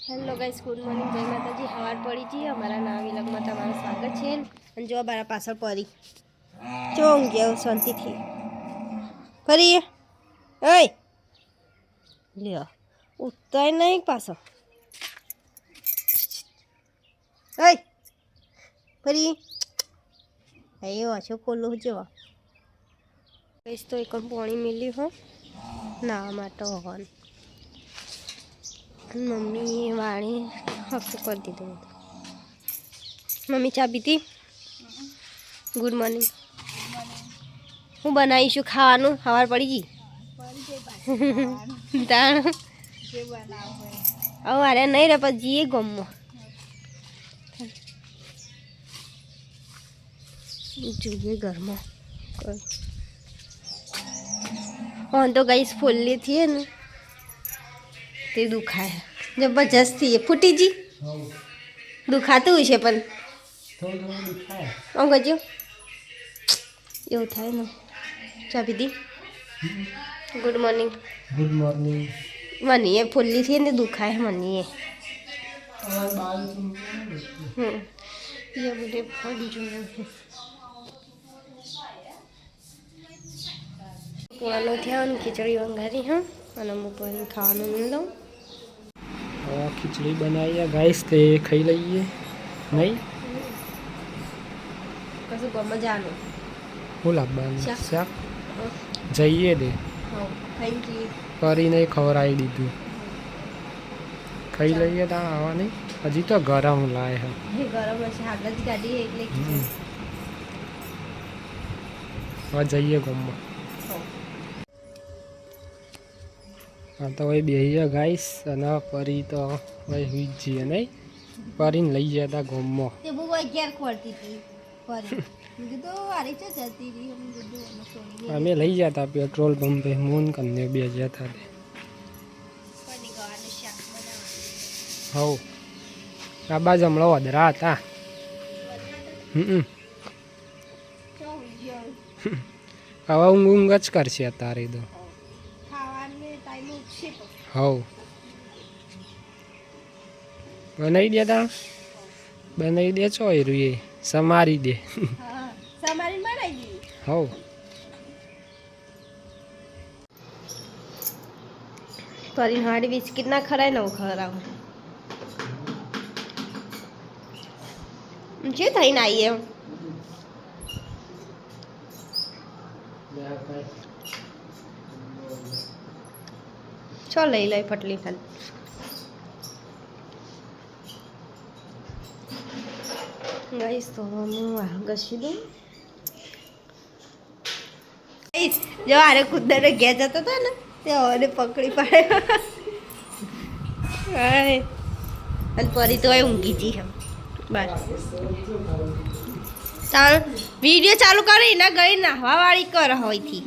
Hello guys, good morning, जय माताजी। हवार पड़ी जी। हमारा नवा विलगમાં તમારું સ્વાગત છે। અને જો મારા પાછળ પરી ચોંગ ગયો શાંતિથી ફરી ઓય લ્યો ઉઠતાય નહીં પાછો ઓય ફરી આયો આછો કોલો જો ગાઈસ તો એક પાણી મિલ્યું હો ના માટો હોન मम्मी वाणी हफ्ते कर दी दो मम्मी चा पीती गुड मॉर्निंग हूँ बनाईशू खावा हवार पड़ी जी दाण अरे नहीं रे पर जीए गम जुए घर में हाँ तो गई फूली थी ना તે દુખાય જબરજસ્ત થી ફૂટી જી દુખાતું છે પણ આમ ગજો એવું થાય ને ચા પીધી ગુડ મોર્નિંગ મને ફૂલી થી ને દુખાય મને ये बोले फोन जो पुरानो थया खिचड़ी वंगारी हाँ અને હું ખાવાનું મિલું खिचड़ी बनाई है गाइस ते खाई लीए नहीं कसु मजाનું હું લાવવાનું શાક જઈએ દે થેન્ક યુ કરીને ખવડાવી દીધું ખાઈ લઈએ તા આવા નહીં હજી તો ગરમ લાય હે ગરમ હશે આગળ જ ગાડી એટલે હવે જઈએ ગમમાં हाँ तो वही बेहिया गाइस अना परी तो वही हुई जी नहीं परी लई जाता घूमो ते वो अगियार खोलती थी परी मुझे तो आरे से चलती रही हम दो सोनी हमें लई जाता पेट्रोल पंप पे मून करने भी जाता थे पनी गाने शाक बनावा हो आबा जमलो वदरा था હવે ઊંઘ જ કરશે અત્યારે તો હવ બનાવી દે તા બનાવી દે છો એ રૂએ સમારી દે સમારી બનાવી દી હવ પરી હાડી બિસ્કિટ ના ખરાય ને ખરાવ જે થઈને આવીએ चल लई लई फटली खाली गाइस तो हम घसी दूँ गाइस जो आरे खुद ने गया जाता था ना ते और पकड़ी पाड़े अन परी तो ऊँगी जी हम बस चाल वीडियो चालू करी ना गई ना हवा वाली कर होई थी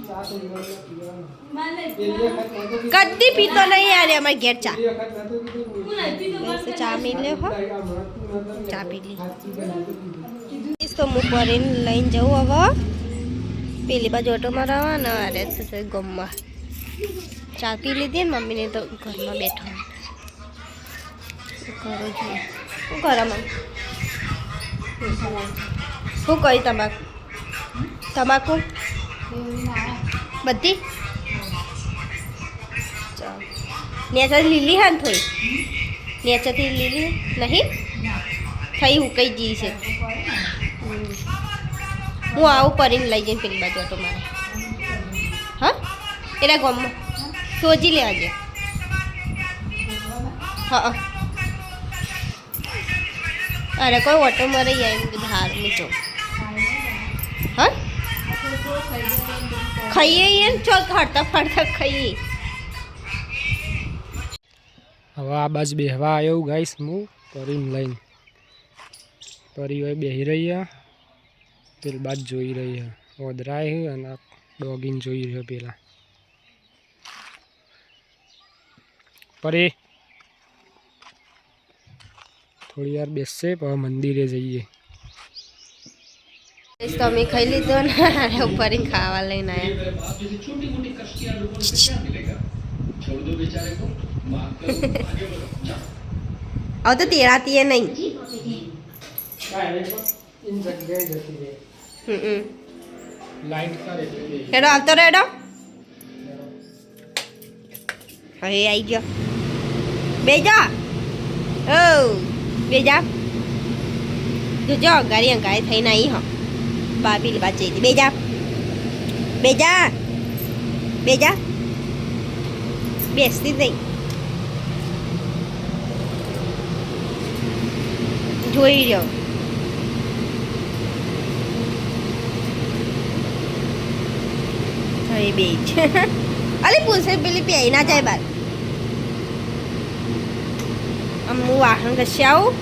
कद्दी पीतो नहीं आ रहे हमारे घेर चा चा मिले हो चा पी ली इस तो मुँह पर लाइन जाऊँ अब पहली बार ऑटो में रहा ना अरे तो गम में चा पी ली थी मम्मी ने तो घर में बैठा करो जी करो मम्मी શું કહી તમાકુ બધી નેચાથી લીલી હા ને થોડી નેચાથી લીલી નહીં થઈ ઉકાઈ ગઈ છે હું આવું કરીને લઈ જઈને પેલી બાજુ ઓટો મારે હા એના ગામમાં શોધી લેવાજે હા अरे कोई ऑटो मरे धार में चो हाँ खाइए ये चल फटता फटता खाइए હવે આ બાજુ બેહવા આવ્યો ગાઈસ હું પરીને લઈને પરી હોય બેહી રહી હે પેલી બાજુ જોઈ રહી હે ઓદરાય હે અને ડોગીને જોઈ રહ્યો પેલા પરી थोड़ी यार बेससे पर मंदिरे जाइए तो अमी खाई लीधो ने ऊपर ही खावा लईने आया હવે તો તેડાતી એ નહીં હેડો આવતો રેડો હવે આવી ગયો બેજા ઓ બેજા જોજો ગાડી અંકાય થઈને આવી હો બાપી બાદ જઈ બેજા બેજા બેજા બેસતી જ નહીં જોઈ રહ્યો હવે બે છે અલી પૂછે પેલી પહેરી ના જાય બાર આમ હું વાહન ઘસી આવું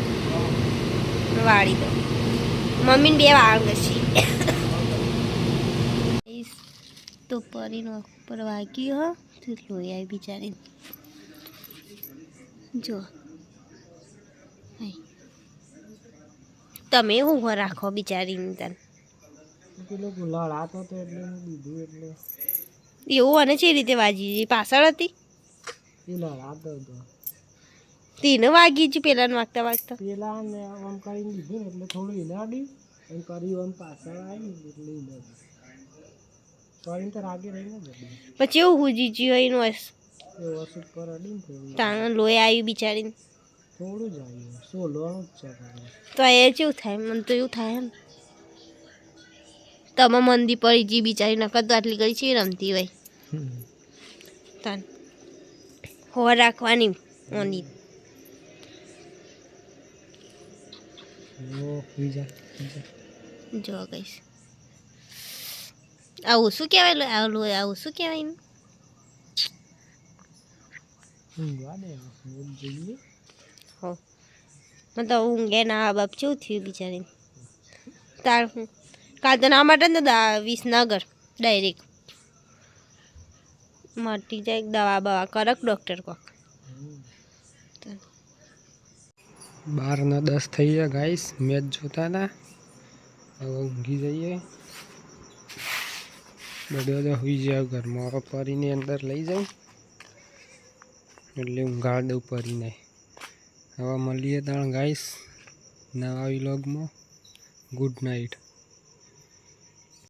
વાળી દઉં મમ્મીને બે વાહન ઘસી તો પરીનો પર વાગી હો તો લોહી આવી બિચારી જો તમે હું રાખો બિચારીને તને એવું અને છે રીતે વાજી પાછળ હતી તેને વાગી છે પેલાને વાગતા વાગતા પેલા ને આમ કરીને લીધું ને એટલે થોડું હિલાડી અને કરી આમ પાછળ આવી એટલે હિલાડી કરીને તો રાગે રહીને જ પછી એવું હુજી હોય એનું એ વસ્તુ પર અડીને થોડું તાણ લોહી આવી બિચારીને થોડું જ આવ્યું સોલવાનું જ છે તો એ કેવું થાય મને તો એવું થાય ને તમે મંદી પડી જી બિચારી નકર તો આટલી કરી છે રમતી હોય તાન હોર રાખવાની ઓની જો કહીશ આવું શું કહેવાય આવું શું કહેવાય હો મને તો ઊંઘે ના બાપ કેવું થયું બિચારીને તાર કાલ તો ના માટે ને વિસનગર ડાયરેક્ટ મટી જાય દવા બવા કરક ડૉક્ટર કોક 12:10 થઈ ગયા ગાઈસ મેચ જોતા હતા હવે ઊંઘી જઈએ બધો હોઈ જાય ઘરમાં હવે પરીની અંદર લઈ જાઉં એટલે ઊંઘાડ દઉં પરીને હવે મળીએ તાણ ગાઈસ નવા વ્લોગમાં ગુડ નાઇટ